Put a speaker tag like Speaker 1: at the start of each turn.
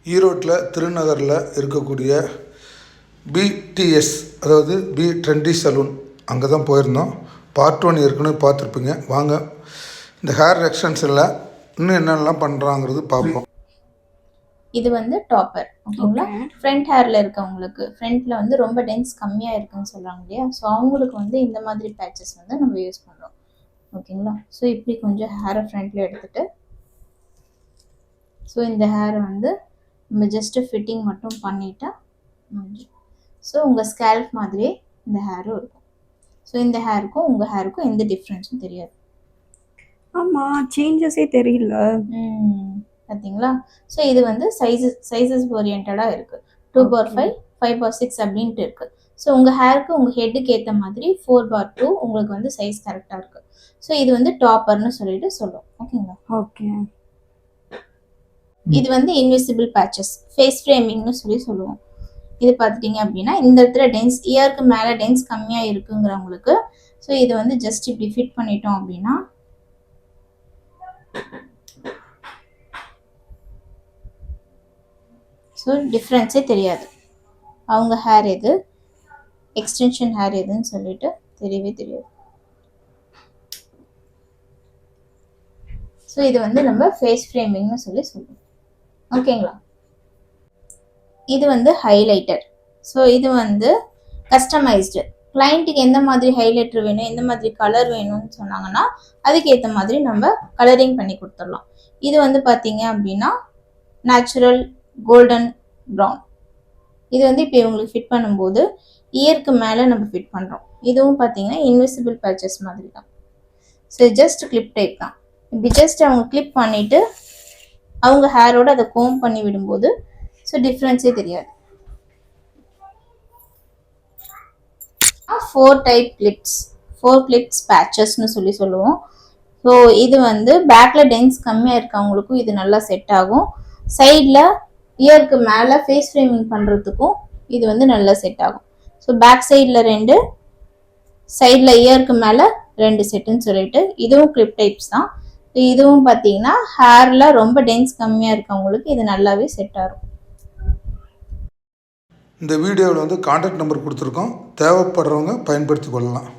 Speaker 1: ஈரோட்டில் திருநகரில் இருக்கக்கூடிய பிடிஎஸ் அதாவது பி ட்ரெண்டி சலூன் அங்கே தான் போயிருந்தோம். பார்ட் 1 ஏற்கனவே பார்த்துருப்பீங்க. வாங்க இந்த ஹேர் எக்ஸ்டென்ஷனில் இன்னும் என்னென்னலாம் பண்ணுறாங்கிறது பார்ப்போம்.
Speaker 2: இது வந்து டாப்பர், ஓகேங்களா? ஃப்ரண்ட் ஹேரில் இருக்கவங்களுக்கு ஃப்ரண்ட்டில் வந்து ரொம்ப டென்ஸ் கம்மியாக இருக்குன்னு சொல்கிறாங்க இல்லையா? ஸோ அவங்களுக்கு வந்து இந்த மாதிரி பேச்சஸ் வந்து நம்ம யூஸ் பண்ணுறோம், ஓகேங்களா? ஸோ இப்படி கொஞ்சம் ஹேரை ஃப்ரண்ட்டில் எடுத்துகிட்டு, ஸோ இந்த ஹேரை வந்து நம்ம ஜஸ்ட்டு ஃபிட்டிங் மட்டும் பண்ணிட்டா ஸோ உங்கள் ஸ்கேல்ப் மாதிரியே இந்த ஹேரும் இருக்கும். ஸோ இந்த ஹேருக்கும் உங்கள் ஹேருக்கும் எந்த டிஃப்ரென்ஸும் தெரியாது.
Speaker 3: ஆமாம், சேஞ்சஸே தெரியல.
Speaker 2: பார்த்தீங்களா? ஸோ இது வந்து சைஸஸ் ஓரியன்டாக இருக்குது. 2/5, 5/6 அப்படின்ட்டு இருக்குது. ஸோ உங்கள் ஹேருக்கு உங்கள் ஹெட்டுக்கு ஏற்ற மாதிரி 4/2 உங்களுக்கு வந்து சைஸ் கரெக்டாக இருக்குது. ஸோ இது வந்து டாப்பர்னு சொல்லிட்டு சொல்லுவோம், ஓகேங்களா?
Speaker 3: ஓகே.
Speaker 2: இது வந்து இன்விசிபிள் பேச்சஸ், ஃபேஸ் ஃப்ரேமிங்னு சொல்லுவோம். இது பார்த்துட்டிங்க அப்படின்னா இந்த இடத்துல டென்ஸ் இயருக்கு மேலே டென்ஸ் கம்மியாக இருக்குங்கிறவங்களுக்கு ஸோ இது வந்து ஜஸ்ட் இப்படி ஃபிட் பண்ணிட்டோம் அப்படின்னா ஸோ டிஃப்ரென்ஸே தெரியாது. அவங்க ஹேர் எது, எக்ஸ்டென்ஷன் ஹேர் எதுன்னு சொல்லிட்டு தெரியவே தெரியாது. ஸோ இது வந்து நம்ம ஃபேஸ் ஃப்ரேமிங்னு சொல்லுவோம், ஓகேங்களா? இது வந்து ஹைலைட்டர். ஸோ இது வந்து கஸ்டமைஸ்டு. கிளைண்ட்டுக்கு எந்த மாதிரி ஹைலைட்டர் வேணும், எந்த மாதிரி கலர் வேணும்னு சொன்னாங்கன்னா அதுக்கு ஏற்ற மாதிரி நம்ம கலரிங் பண்ணி கொடுத்துடலாம். இது வந்து பார்த்தீங்க அப்படின்னா நேச்சுரல் கோல்டன் ப்ரௌன். இது வந்து இப்போ இவங்களுக்கு ஃபிட் பண்ணும்போது இயருக்கு மேலே நம்ம ஃபிட் பண்ணுறோம். இதுவும் பார்த்தீங்கன்னா இன்விசிபிள் பேச்சஸ் மாதிரி தான். ஸோ ஜஸ்ட் கிளிப் டைப் தான். இப்படி ஜஸ்ட் அவங்க கிளிப் பண்ணிவிட்டு அவங்க ஹேரோட அதை கோம் பண்ணி விடும்போது ஸோ டிஃப்ரென்ஸே தெரியாது. 4 டைப் கிளிப்ஸ், 4 கிளிப்ஸ் பேச்சஸ்னு சொல்லுவோம். ஸோ இது வந்து பேக்கில் டென்ஸ் கம்மியாக இருக்கவங்களுக்கும் இது நல்லா செட் ஆகும். சைடில் இயருக்கு மேலே ஃபேஸ் ஃப்ரேமிங் பண்ணுறதுக்கும் இது வந்து நல்லா செட் ஆகும். ஸோ பேக் சைடில் 2, சைடில் இயருக்கு மேலே 2 செட்டுன்னு சொல்லிட்டு இதுவும் கிளிப் டைப்ஸ் தான். இதுவும் பார்த்தீங்கன்னா ஹேரில் ரொம்ப டென்ஸ் கம்மியாக இருக்கவங்களுக்கு இது நல்லாவே செட் ஆகும்.
Speaker 1: இந்த வீடியோவில் வந்து கான்டாக்ட் நம்பர் கொடுத்துருக்கோம். தேவைப்படுறவங்க பயன்படுத்தி கொள்ளலாம்.